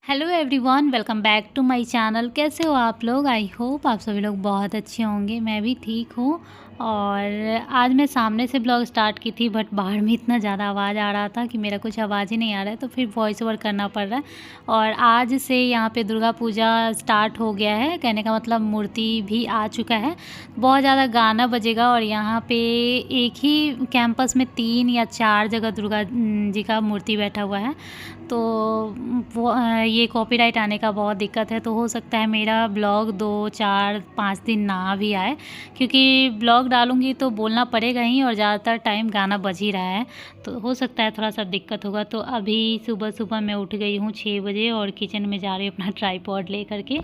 Hello everyone, welcome back to my channel. कैसे हो आप लोग? आई होप आप सभी लोग बहुत अच्छे होंगे। मैं भी ठीक हूँ। और आज मैं सामने से ब्लॉग स्टार्ट की थी, बट बाहर में इतना ज़्यादा आवाज़ आ रहा था कि मेरा कुछ आवाज़ ही नहीं आ रहा है, तो फिर वॉइस ओवर करना पड़ रहा है। और आज से यहाँ पे दुर्गा पूजा स्टार्ट हो गया है, कहने का मतलब मूर्ति भी आ चुका है। बहुत ज़्यादा गाना बजेगा और यहाँ पे एक ही कैंपस में 3 या 4 जगह दुर्गा जी का मूर्ति बैठा हुआ है। तो ये कॉपीराइट आने का बहुत दिक्कत है, तो हो सकता है मेरा ब्लॉग 2, 4, 5 दिन ना भी आए, क्योंकि ब्लॉग डालूँगी तो बोलना पड़ेगा ही और ज़्यादातर टाइम गाना बज ही रहा है, तो हो सकता है थोड़ा-सा दिक्कत होगा। तो अभी सुबह-सुबह मैं उठ गई हूँ 6 बजे और किचन में जा रही हूँ अपना ट्राइपॉड लेकर के।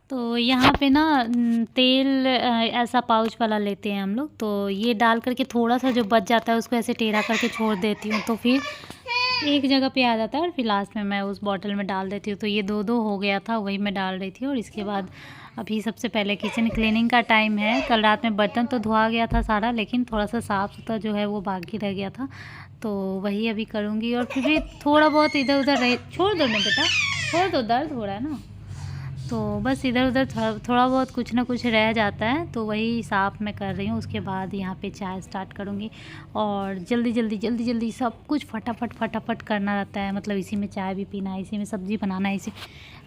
तो यहाँ पे ना तेल ऐसा पाउच वाला लेते हैं हम लोग, तो ये डाल करके थोड़ा-सा जो बच जाता है उसको ऐसे टेढ़ा करके छोड़ देती हूँ, तो फिर एक जगह पे आ जाता है और फिर लास्ट में मैं उस बॉटल में डाल देती हूँ। तो ये 2-2 हो गया था, वही मैं डाल रही थी। और इसके बाद अभी सबसे पहले किचन क्लीनिंग का टाइम है। कल रात में बर्तन तो धुआ गया था सारा, लेकिन थोड़ा-सा साफ़-सुथरा जो है वो बाकी रह गया था, तो वही अभी करूँगी। और फिर भी थोड़ा बहुत इधर-उधर रह छोड़ दो ना बेटा, छोड़ दो, दर्द हो रहा है ना। तो बस इधर-उधर थोड़ा बहुत कुछ ना कुछ रह जाता है, तो वही साफ़ मैं कर रही हूँ। उसके बाद यहाँ पे चाय स्टार्ट करूँगी और जल्दी-जल्दी सब कुछ फटाफट करना रहता है। मतलब इसी में चाय भी पीना है, इसी में सब्ज़ी बनाना है, इसी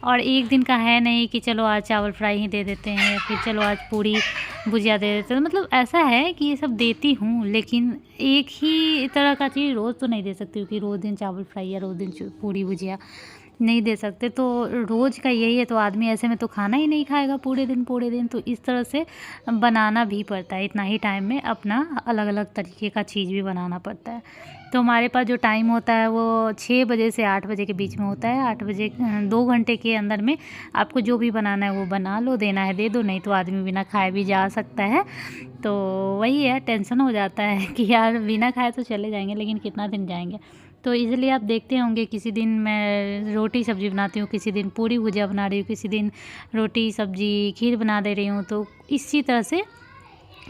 और एक दिन का है नहीं कि चलो आज चावल फ्राई ही दे देते हैं या फिर चलो आज पूड़ी भुजिया दे देते हैं। मतलब ऐसा है कि ये सब देती हूँ, लेकिन एक ही तरह का चीज़ रोज़ तो नहीं दे सकती हूँ कि रोज़ दिन चावल फ्राई या रोज़ दिन पूड़ी भुजिया नहीं दे सकते। तो रोज़ का यही है, तो आदमी ऐसे में तो खाना ही नहीं खाएगा पूरे दिन। तो इस तरह से बनाना भी पड़ता है, इतना ही टाइम में अपना अलग-अलग तरीके का चीज़ भी बनाना पड़ता है। तो हमारे पास जो टाइम होता है वो 6 बजे से 8 बजे के बीच में होता है। 8 बजे 2 घंटे के अंदर में आपको जो भी बनाना है वो बना लो, देना है दे दो, नहीं तो आदमी बिना खाए भी जा सकता है। तो वही है, टेंशन हो जाता है कि यार बिना खाए तो चले जाएंगे, लेकिन कितना दिन जाएंगे। तो इसलिए आप देखते होंगे किसी दिन मैं रोटी सब्ज़ी बनाती हूँ, किसी दिन पूरी भुजिया बना रही हूँ, किसी दिन रोटी सब्ज़ी खीर बना दे रही हूँ। तो इसी तरह से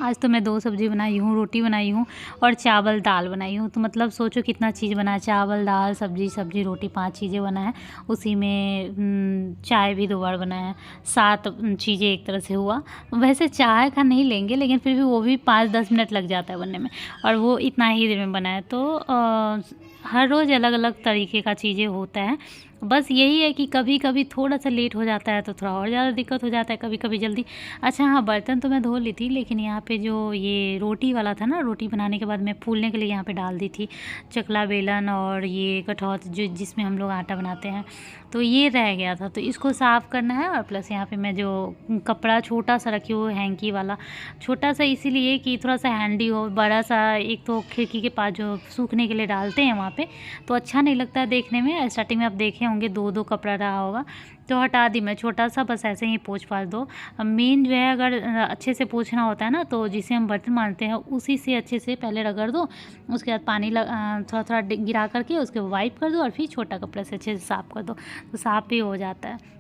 आज तो मैं 2 सब्ज़ी बनाई हूँ, रोटी बनाई हूँ और चावल दाल बनाई हूँ। तो मतलब सोचो कितना चीज़ बना है, चावल दाल सब्ज़ी रोटी 5 चीज़ें बना है। उसी में चाय भी 2 बार बनाया है, 7 चीज़ें एक तरह से हुआ। वैसे चाय का नहीं लेंगे, लेकिन फिर भी वो भी 5-10 मिनट लग जाता है बनने में, और वो इतना ही देर में बना है। तो हर रोज़ अलग-अलग तरीके का चीज़ें होता है। बस यही है कि कभी-कभी थोड़ा-सा लेट हो जाता है तो थोड़ा और ज़्यादा दिक्कत हो जाता है, कभी-कभी जल्दी। अच्छा हाँ, बर्तन तो मैं धो ली थी, लेकिन यहाँ पे जो ये रोटी वाला था ना, रोटी बनाने के बाद मैं फूलने के लिए यहाँ पे डाल दी थी चकला बेलन और ये कठौत जो जिसमें हम लोग आटा बनाते हैं, तो ये रह गया था। तो इसको साफ़ करना है। और प्लस यहाँ पे मैं जो कपड़ा छोटा-सा रखी हूँ हैंकी वाला, छोटा-सा इसीलिए कि थोड़ा-सा हैंडी हो। बड़ा-सा एक तो खिड़की के पास जो सूखने के लिए डालते हैं वहाँ पे, तो अच्छा नहीं लगता है देखने में। स्टार्टिंग में आप देखे होंगे 2-2 कपड़ा रहा होगा, तो हटा दी मैं छोटा-सा, बस ऐसे ही पोंछ-पाछ दो। मेन जो है, अगर अच्छे से पोंछना होता है ना, तो जिसे हम बर्तन मांजते हैं उसी से अच्छे से पहले रगड़ दो। उसके बाद पानी थोड़ा-थोड़ा गिरा करके उसके वाइप कर दो और फिर छोटा कपड़ा से अच्छे से साफ़ कर दो, तो साफ़ भी हो जाता है।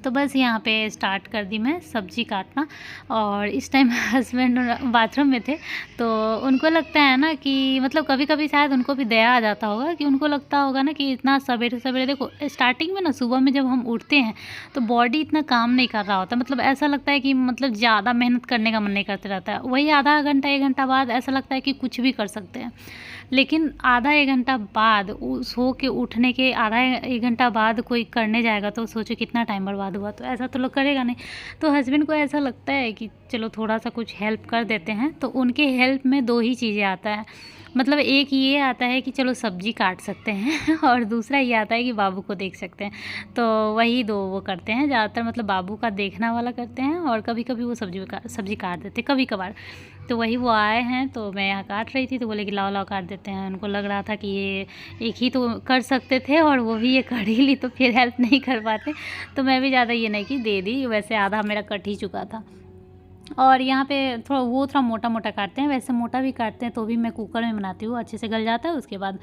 तो बस यहाँ पे स्टार्ट कर दी मैं सब्ज़ी काटना। और इस टाइम हस्बैंड बाथरूम में थे, तो उनको लगता है ना कि मतलब कभी-कभी शायद उनको भी दया आ जाता होगा, कि उनको लगता होगा ना कि इतना सवेरे-सवेरे देखो स्टार्टिंग में ना सुबह में जब हम उठते हैं तो बॉडी इतना काम नहीं कर रहा होता। मतलब ऐसा लगता है कि मतलब ज़्यादा मेहनत करने का मन नहीं करते रहता है। वही आधा घंटा 1 घंटा बाद ऐसा लगता है कि कुछ भी कर सकते हैं। लेकिन आधा 1 घंटा बाद सो के उठने के आधा 1 घंटा बाद कोई करने जाएगा तो सोचो कितना टाइम बर्बाद हुआ। तो ऐसा तो लोग करेगा नहीं। तो हस्बैंड को ऐसा लगता है कि चलो थोड़ा-सा कुछ हेल्प कर देते हैं, तो उनके हेल्प में 2 ही चीज़ें आता है। मतलब एक ये आता है कि चलो सब्ज़ी काट सकते हैं और दूसरा ये आता है कि बाबू को देख सकते हैं। तो वही 2 वो करते हैं ज़्यादातर, मतलब बाबू का देखना वाला करते हैं और कभी-कभी वो सब्ज़ी काट देते हैं कभी-कभार। तो वही वो आए हैं, तो मैं यहाँ काट रही थी, तो बोले कि लाओ काट देते हैं। उनको लग रहा था कि ये एक ही तो कर सकते थे और वो भी ये कर ही ली, तो फिर हेल्प नहीं कर पाते। तो मैं भी ज़्यादा ये नहीं कि दे दी, वैसे आधा मेरा कट ही चुका था। और यहाँ पे थोड़ा मोटा मोटा काटते हैं, वैसे मोटा भी काटते हैं तो भी मैं कुकर में बनाती हूँ, अच्छे से गल जाता है। उसके बाद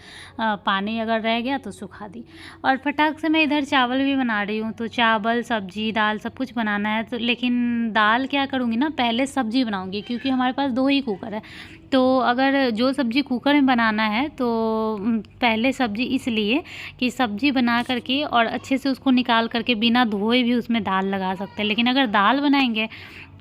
पानी अगर रह गया तो सुखा दी। और फटाक से मैं इधर चावल भी बना रही हूँ, तो चावल सब्जी दाल सब कुछ बनाना है। तो लेकिन दाल क्या करूँगी ना, पहले सब्जी बनाऊँगी, क्योंकि हमारे पास 2 ही कुकर है। तो अगर जो सब्ज़ी कुकर में बनाना है तो पहले सब्ज़ी, इसलिए कि सब्ज़ी बना करके और अच्छे से उसको निकाल करके बिना धोए भी उसमें दाल लगा सकते हैं। लेकिन अगर दाल बनाएंगे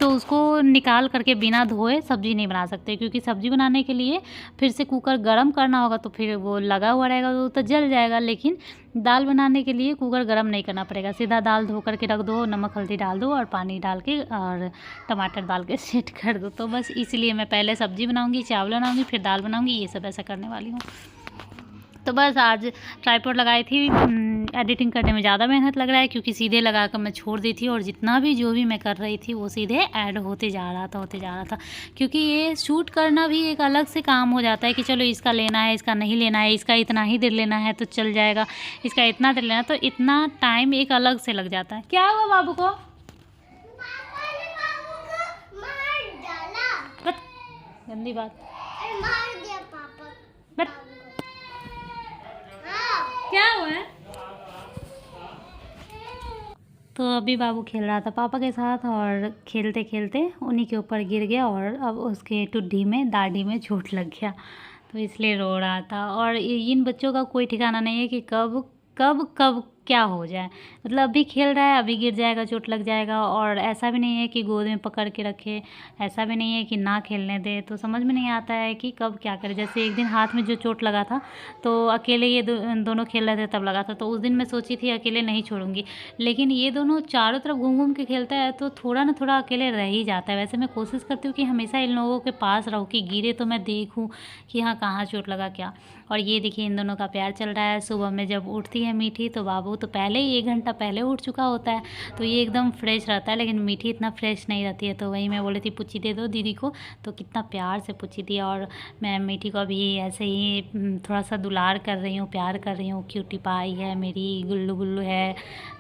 तो उसको निकाल करके बिना धोए सब्ज़ी नहीं बना सकते, क्योंकि सब्ज़ी बनाने के लिए फिर से कुकर गर्म करना होगा, तो फिर वो लगा हुआ रहेगा तो जल जाएगा। लेकिन दाल बनाने के लिए कुकर गर्म नहीं करना पड़ेगा, सीधा दाल धो करके रख दो, नमक हल्दी डाल दो और पानी डाल के और टमाटर डाल के सेट कर दो। तो बस इसलिए मैं पहले सब्ज़ी बनाऊँगी, चावल बनाऊँगी, फिर दाल बनाऊँगी, ये सब ऐसा करने वाली हूँ। तो बस आज ट्राइपॉड लगाई थी, एडिटिंग करने में ज़्यादा मेहनत लग रहा है, क्योंकि सीधे लगा कर मैं छोड़ दी थी, और जितना भी जो भी मैं कर रही थी वो सीधे ऐड होते जा रहा था। क्योंकि ये शूट करना भी एक अलग से काम हो जाता है कि चलो इसका लेना है, इसका नहीं लेना है, इसका इतना ही देर लेना है तो चल जाएगा, इसका इतना देर लेना है, तो इतना टाइम एक अलग से लग जाता है। क्या हुआ बाबू को? गंदी बात। बट क्या हुआ है? तो अभी बाबू खेल रहा था पापा के साथ, और खेलते खेलते उन्हीं के ऊपर गिर गया और अब उसके टुड्डी में दाढ़ी में चोट लग गया, तो इसलिए रो रहा था। और इन बच्चों का कोई ठिकाना नहीं है कि कब कब कब क्या हो जाए। मतलब अभी खेल रहा है, अभी गिर जाएगा, चोट लग जाएगा। और ऐसा भी नहीं है कि गोद में पकड़ के रखे, ऐसा भी नहीं है कि ना खेलने दे। तो समझ में नहीं आता है कि कब क्या करे। जैसे एक दिन हाथ में जो चोट लगा था, तो अकेले ये दोनों खेल रहे थे तब लगा था, तो उस दिन मैं सोची थी अकेले नहीं छोड़ूंगी। लेकिन ये दोनों चारों तरफ घूम घूम के खेलता है, तो थोड़ा ना थोड़ा अकेले रह ही जाता है। वैसे मैं कोशिश करती हूँ कि हमेशा इन लोगों के पास रहूँ, कि गिरे तो मैं देखूँ कि हाँ कहाँ चोट लगा क्या। और ये देखिए इन दोनों का प्यार चल रहा है। सुबह में जब उठती है मीठी, तो बाबू तो पहले ही 1 घंटा पहले उठ चुका होता है, तो ये एकदम फ्रेश रहता है। लेकिन मीठी इतना फ्रेश नहीं रहती है, तो वही मैं बोली थी पुच्ची दे दो दीदी को, तो कितना प्यार से पुच्ची दिया। और मैं मीठी को अभी ऐसे ही थोड़ा सा दुलार कर रही हूँ, प्यार कर रही हूँ। क्यूटी पाई है मेरी, गुल्लू गुल्लू है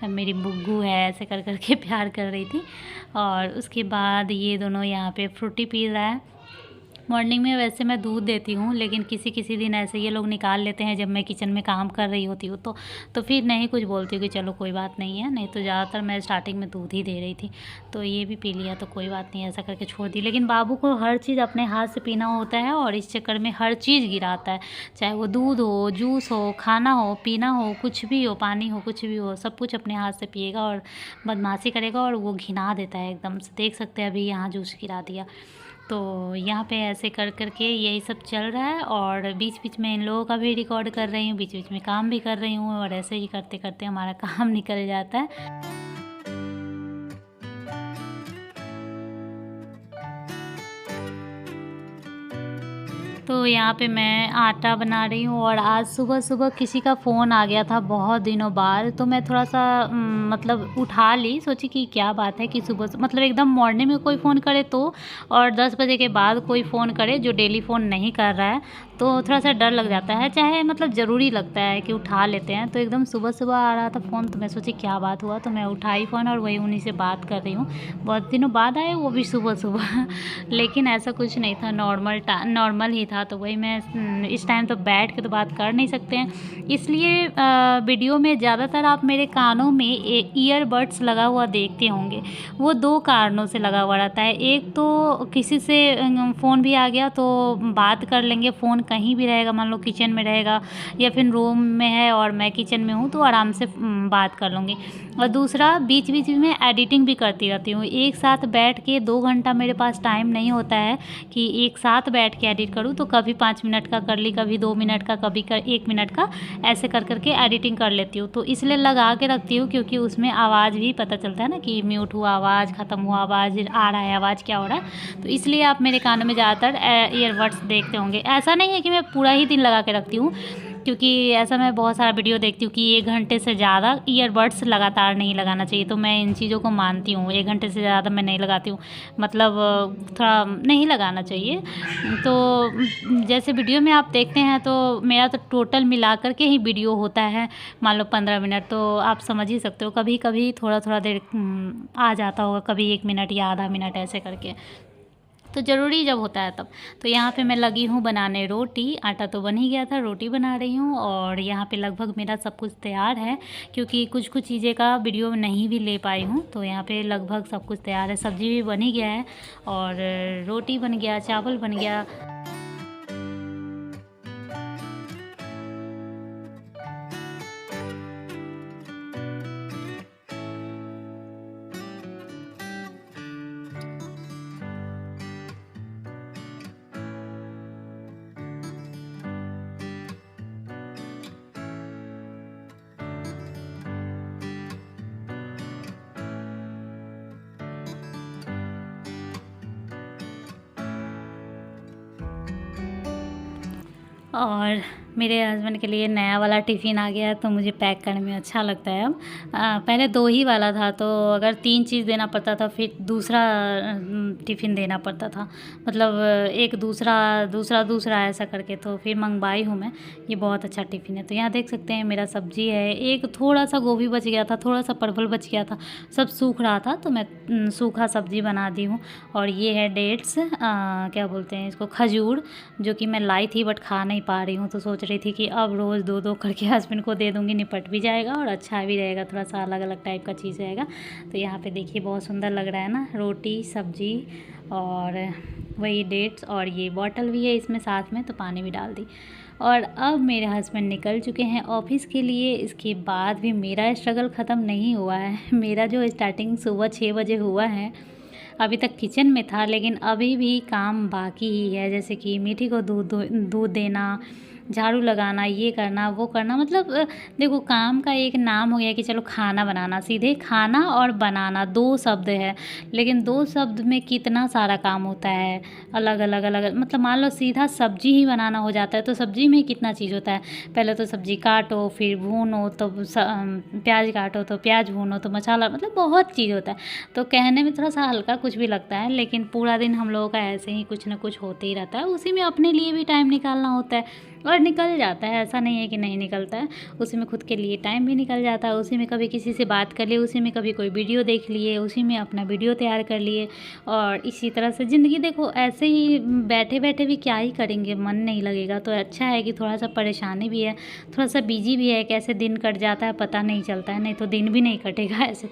मेरी, बुग्गू है, ऐसे कर करके प्यार कर रही थी। और उसके बाद ये दोनों यहाँ पे फ्रूटी पी रहा है। मॉर्निंग में वैसे मैं दूध देती हूँ, लेकिन किसी किसी दिन ऐसे ये लोग निकाल लेते हैं जब मैं किचन में काम कर रही होती हूँ, तो फिर नहीं कुछ बोलती हूँ कि चलो कोई बात नहीं है। नहीं तो ज़्यादातर मैं स्टार्टिंग में दूध ही दे रही थी, तो ये भी पी लिया तो कोई बात नहीं, ऐसा करके छोड़ दी। लेकिन बाबू को हर चीज़ अपने हाथ से पीना होता है, और इस चक्कर में हर चीज़ गिराता है, चाहे वो दूध हो, जूस हो, खाना हो, पीना हो, कुछ भी हो, पानी हो, कुछ भी हो, सब कुछ अपने हाथ से पिएगा और बदमाशी करेगा। और वो घिना देता है एकदम से, देख सकते हैं अभी यहाँ जूस गिरा दिया। तो यहाँ पे ऐसे कर कर के यही सब चल रहा है। और बीच बीच में इन लोगों का भी रिकॉर्ड कर रही हूँ, बीच बीच में काम भी कर रही हूँ, और ऐसे ही करते करते हमारा काम निकल जाता है। तो यहाँ पे मैं आटा बना रही हूँ, और आज सुबह सुबह किसी का फ़ोन आ गया था बहुत दिनों बाद, तो मैं थोड़ा सा मतलब उठा ली, सोची कि क्या बात है कि सुबह मतलब एकदम मॉर्निंग में कोई फ़ोन करे तो, और 10 बजे के बाद कोई फ़ोन करे जो डेली फ़ोन नहीं कर रहा है, तो थोड़ा सा डर लग जाता है, चाहे मतलब ज़रूरी लगता है कि उठा लेते हैं। तो एकदम सुबह सुबह आ रहा था फ़ोन, तो मैं सोची क्या बात हुआ, तो मैं उठाई फ़ोन और वही उन्हीं से बात कर रही हूँ। बहुत दिनों बाद आए, वो भी सुबह सुबह लेकिन ऐसा कुछ नहीं था, नॉर्मल ही था। तो वही मैं इस टाइम तो बैठ के तो बात कर नहीं सकते हैं, इसलिए वीडियो में ज़्यादातर आप मेरे कानों में ईयरबड्स लगा हुआ देखते होंगे। वो 2 कारणों से लगा हुआ रहता है। एक तो किसी से फ़ोन भी आ गया तो बात कर लेंगे, फ़ोन कहीं भी रहेगा, मान लो किचन में रहेगा या फिर रूम में है और मैं किचन में हूँ, तो आराम से बात कर लूँगी। और दूसरा, बीच बीच में एडिटिंग भी करती रहती हूँ। एक साथ बैठ के 2 घंटा मेरे पास टाइम नहीं होता है कि एक साथ बैठ के एडिट करूँ, तो कभी 5 मिनट का कर ली, कभी 2 मिनट का, कभी 1 मिनट का, ऐसे कर करके एडिटिंग कर लेती हूँ। तो इसलिए लगा के रखती हूँ, क्योंकि उसमें आवाज़ भी पता चलता है ना कि म्यूट हुआ आवाज़, ख़त्म हुआ आवाज़, आ रहा है आवाज़, क्या हो रहा है। तो इसलिए आप मेरे कानों में ज़्यादातर ईयरबड्स देखते होंगे। ऐसा नहीं है कि मैं पूरा ही दिन लगा के रखती हूँ, क्योंकि ऐसा मैं बहुत सारा वीडियो देखती हूँ कि 1 घंटे से ज़्यादा ईयरबड्स लगातार नहीं लगाना चाहिए, तो मैं इन चीज़ों को मानती हूँ। 1 घंटे से ज़्यादा मैं नहीं लगाती हूँ, मतलब थोड़ा नहीं लगाना चाहिए। तो जैसे वीडियो में आप देखते हैं तो मेरा तो टोटल मिला कर के ही वीडियो होता है, मान लो 15 मिनट, तो आप समझ ही सकते हो कभी कभी थोड़ा देर आ जाता होगा, कभी 1 मिनट या आधा मिनट ऐसे करके, तो ज़रूरी जब होता है तब। तो यहाँ पे मैं लगी हूँ बनाने रोटी, आटा तो बन ही गया था, रोटी बना रही हूँ। और यहाँ पे लगभग मेरा सब कुछ तैयार है, क्योंकि कुछ चीज़ें का वीडियो नहीं भी ले पाई हूँ, तो यहाँ पे लगभग सब कुछ तैयार है। सब्ज़ी भी बन ही गया है और रोटी बन गया, चावल बन गया। और मेरे हस्बैंड के लिए नया वाला टिफ़िन आ गया है, तो मुझे पैक करने में अच्छा लगता है अब। पहले 2 ही वाला था, तो अगर 3 चीज़ देना पड़ता था, फिर दूसरा टिफ़िन देना पड़ता था, मतलब एक दूसरा ऐसा करके, तो फिर मंगवाई हूँ मैं। ये बहुत अच्छा टिफ़िन है। तो यहाँ देख सकते हैं मेरा सब्ज़ी है, एक थोड़ा-सा गोभी बच गया था, थोड़ा-सा परवल बच गया था, सब सूख रहा था, तो मैं सूखा सब्ज़ी बना दी हूँ। और ये है डेट्स, क्या बोलते हैं इसको, खजूर, जो कि मैं लाई थी बट खा नहीं पा रही हूँ, तो सोच रही थी कि अब रोज़ 2-2 करके हस्बैंड को दे दूँगी, निपट भी जाएगा और अच्छा भी रहेगा, थोड़ा-सा अलग-अलग टाइप का चीज़ रहेगा। तो यहाँ पे देखिए बहुत सुंदर लग रहा है ना, रोटी, सब्ज़ी और वही डेट्स, और ये बॉटल भी है इसमें साथ में, तो पानी भी डाल दी। और अब मेरे हस्बैंड निकल चुके हैं ऑफ़िस के लिए। इसके बाद भी मेरा स्ट्रगल ख़त्म नहीं हुआ है। मेरा जो स्टार्टिंग सुबह 6 बजे हुआ है, अभी तक किचन में था, लेकिन अभी भी काम बाकी ही है, जैसे कि मीठी को दूध देना, झाड़ू लगाना, ये करना, वो करना, मतलब देखो काम का एक नाम हो गया कि चलो खाना बनाना, सीधे खाना और बनाना 2 शब्द है, लेकिन 2 शब्द में कितना सारा काम होता है, अलग-अलग, मतलब मान लो सीधा सब्ज़ी ही बनाना हो जाता है, तो सब्ज़ी में कितना चीज़ होता है। पहले तो सब्ज़ी काटो, फिर भूनो, तो प्याज काटो, तो प्याज भूनो, तो मसाला, मतलब बहुत चीज़ होता है। तो कहने में थोड़ा-सा हल्का कुछ भी लगता है, लेकिन पूरा दिन हम लोगों का ऐसे ही कुछ ना कुछ होते ही रहता है। उसी में अपने लिए भी टाइम निकालना होता है और निकल जाता है, ऐसा नहीं है कि नहीं निकलता है। उसी में खुद के लिए टाइम भी निकल जाता है, उसी में कभी किसी से बात कर लिए, उसी में कभी कोई वीडियो देख लिए, उसी में अपना वीडियो तैयार कर लिए। और इसी तरह से ज़िंदगी देखो, ऐसे ही बैठे-बैठे भी क्या ही करेंगे, मन नहीं लगेगा। तो अच्छा है कि थोड़ा-सा परेशानी भी है, थोड़ा-सा बिज़ी भी है, कैसे दिन कट जाता है पता नहीं चलता है, नहीं तो दिन भी नहीं कटेगा ऐसे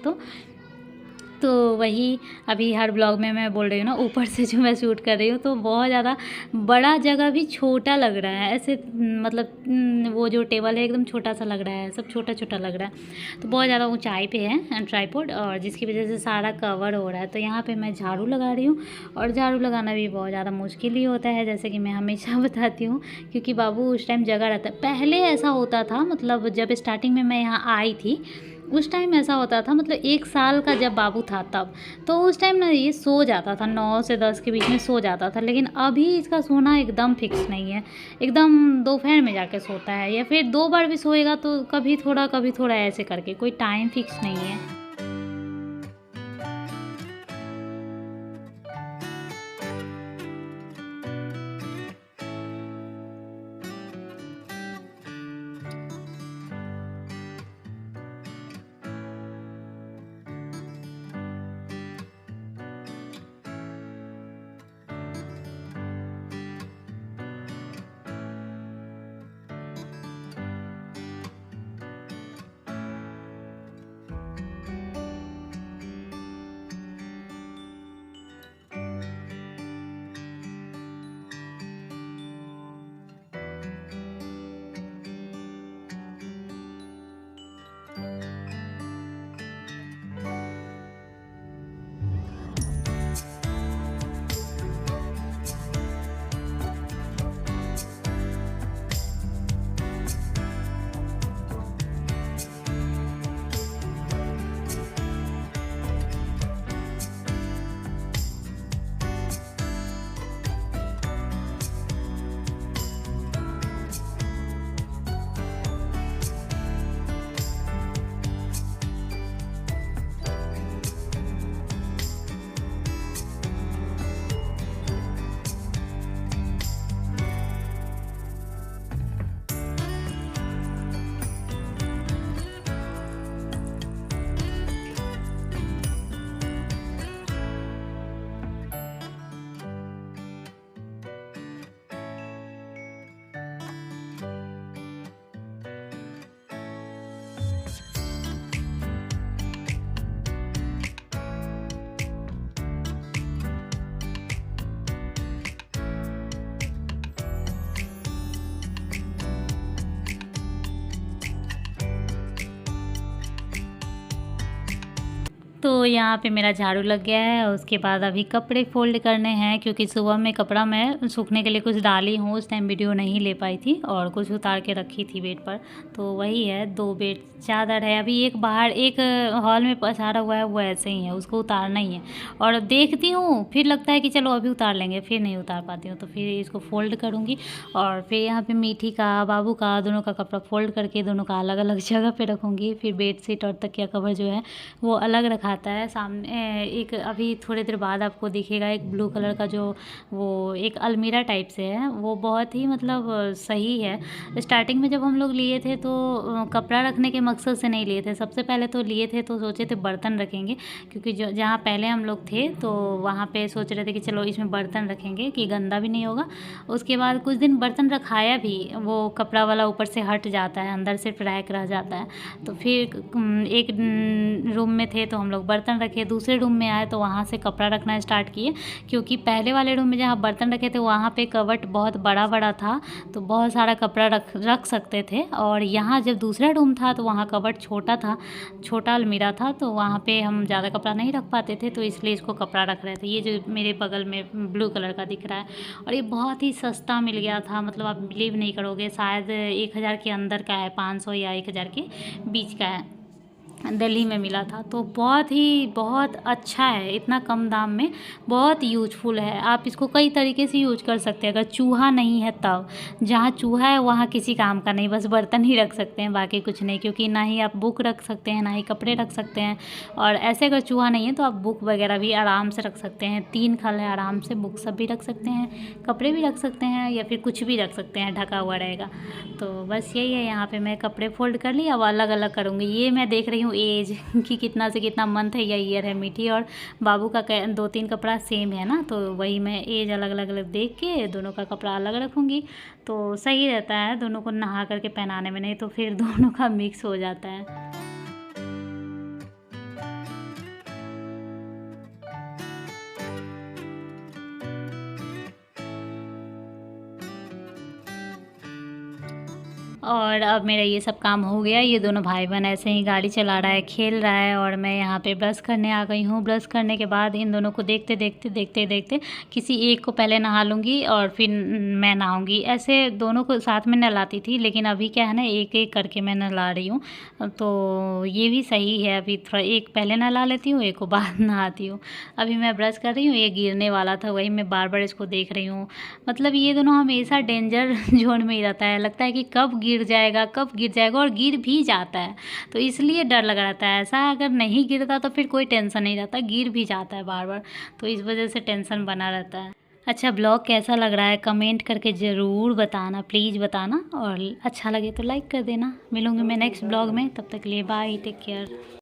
तो वही अभी हर ब्लॉग में मैं बोल रही हूँ ना, ऊपर से जो मैं शूट कर रही हूँ, तो बहुत ज़्यादा बड़ा जगह भी छोटा लग रहा है ऐसे, मतलब वो जो टेबल है एकदम छोटा सा लग रहा है, सब छोटा-छोटा लग रहा है। तो बहुत ज़्यादा ऊंचाई पे है ट्राइपॉड, और जिसकी वजह से सारा कवर हो रहा है। तो यहाँ पे मैं झाड़ू लगा रही हूँ, और झाड़ू लगाना भी बहुत ज़्यादा मुश्किल ही होता है, जैसे कि मैं हमेशा बताती हूँ, क्योंकि बाबू उस टाइम जगा रहता है। पहले ऐसा होता था, मतलब जब स्टार्टिंग में मैं यहाँ आई थी, उस टाइम ऐसा होता था, मतलब 1 साल का जब बाबू था तब, तो उस टाइम ना ये सो जाता था, 9 से 10 के बीच में सो जाता था। लेकिन अभी इसका सोना एकदम फिक्स नहीं है, एकदम दोपहर में जाके सोता है, या फिर 2 बार भी सोएगा तो कभी थोड़ा ऐसे करके, कोई टाइम फिक्स नहीं है। तो यहाँ पे मेरा झाड़ू लग गया है और उसके बाद अभी कपड़े फ़ोल्ड करने हैं, क्योंकि सुबह में कपड़ा मैं सूखने के लिए कुछ डाली हूँ, उस टाइम वीडियो नहीं ले पाई थी और कुछ उतार के रखी थी बेड पर। तो वही है, 2 बेड चादर है, अभी एक बाहर एक हॉल में पसारा हुआ है, वो ऐसे ही है, उसको उतारना ही है। और देखती हूँ फिर लगता है कि चलो अभी उतार लेंगे, फिर नहीं उतार पाती हूँ, तो फिर इसको फ़ोल्ड करूँगी। और फिर यहाँ पे मीठी का, बाबू का, दोनों का कपड़ा फ़ोल्ड करके दोनों का अलग अलग जगह पे रखूँगी। फिर बेडशीट और तकिया कवर जो है वो अलग रखाता है। सामने एक अभी थोड़ी देर बाद आपको दिखेगा एक ब्लू कलर का जो वो एक अलमीरा टाइप से है, वो बहुत ही मतलब सही है। स्टार्टिंग में जब हम लोग लिए थे तो कपड़ा रखने के मकसद से नहीं लिए थे, सबसे पहले तो लिए थे तो सोचे थे बर्तन रखेंगे, क्योंकि जो जहाँ पहले हम लोग थे तो वहाँ पे सोच रहे थे कि चलो इसमें बर्तन रखेंगे कि गंदा भी नहीं होगा। उसके बाद कुछ दिन बर्तन रखाया भी, वो कपड़ा वाला ऊपर से हट जाता है, अंदर सिर्फ रैक रह जाता है। तो फिर एक रूम में थे तो हम लोग बर्तन रखे, दूसरे रूम में आए तो वहाँ से कपड़ा रखना स्टार्ट किए, क्योंकि पहले वाले रूम में जहाँ बर्तन रखे थे वहाँ पे कबर्ड बहुत बड़ा बड़ा था, तो बहुत सारा कपड़ा रख सकते थे। और यहाँ जब दूसरा रूम था तो वहाँ कबर्ड छोटा था, छोटा अलमीरा था, तो वहाँ पे हम ज़्यादा कपड़ा नहीं रख पाते थे, तो इसलिए इसको कपड़ा रख रहे थे। ये जो मेरे बगल में ब्लू कलर का दिख रहा है, और ये बहुत ही सस्ता मिल गया था, मतलब आप बिलीव नहीं करोगे, शायद 1000 के अंदर का है, 500 या 1000 के बीच का है, दिल्ली में मिला था। तो बहुत अच्छा है, इतना कम दाम में बहुत यूजफुल है। आप इसको कई तरीके से यूज कर सकते हैं, अगर चूहा नहीं है तब, जहाँ चूहा है वहाँ किसी काम का नहीं, बस बर्तन ही रख सकते हैं, बाकी कुछ नहीं, क्योंकि ना ही आप बुक रख सकते हैं ना ही कपड़े रख सकते हैं। और ऐसे अगर चूहा नहीं है तो आप बुक वगैरह भी आराम से रख सकते हैं, 3 खल है, आराम से बुक सब भी रख सकते हैं, कपड़े भी रख सकते हैं, या फिर कुछ भी रख सकते हैं, ढका हुआ रहेगा। तो बस यही है, यहाँ पे मैं कपड़े फोल्ड कर ली, अब अलग अलग करूँगी। ये मैं देख रही हूँ एज कि कितना से कितना मंथ है या ईयर है। मीठी और बाबू का 2-3 कपड़ा सेम है ना, तो वही मैं एज अलग अलग देख के दोनों का कपड़ा अलग रखूँगी, तो सही रहता है दोनों को नहा करके पहनाने में, नहीं तो फिर दोनों का मिक्स हो जाता है। और अब मेरा ये सब काम हो गया, ये दोनों भाई बहन ऐसे ही गाड़ी चला रहा है, खेल रहा है, और मैं यहाँ पे ब्रश करने आ गई हूँ। ब्रश करने के बाद इन दोनों को देखते देखते किसी एक को पहले नहा लूँगी और फिर मैं नहाऊँगी। ऐसे दोनों को साथ में नहलाती थी, लेकिन अभी क्या है ना, एक एक करके मैं नहला रही हूँ, तो ये भी सही है। अभी थोड़ा एक पहले नहला लेती हूँ, एक को बाद नहाती हूँ। अभी मैं ब्रश कर रही हूँ, ये गिरने वाला था, वही मैं बार बार इसको देख रही हूँ। मतलब ये दोनों हमेशा डेंजर जोन में ही रहता है, लगता है कि कब गिर जाएगा, और गिर भी जाता है, तो इसलिए डर लगा रहता है। ऐसा अगर नहीं गिरता तो फिर कोई टेंशन नहीं रहता, गिर भी जाता है बार बार, तो इस वजह से टेंशन बना रहता है। अच्छा, ब्लॉग कैसा लग रहा है कमेंट करके ज़रूर बताना, प्लीज़ बताना, और अच्छा लगे तो लाइक कर देना। मिलूँगी मैं नेक्स्ट ब्लॉग में, तब तक के लिए बाय, टेक केयर।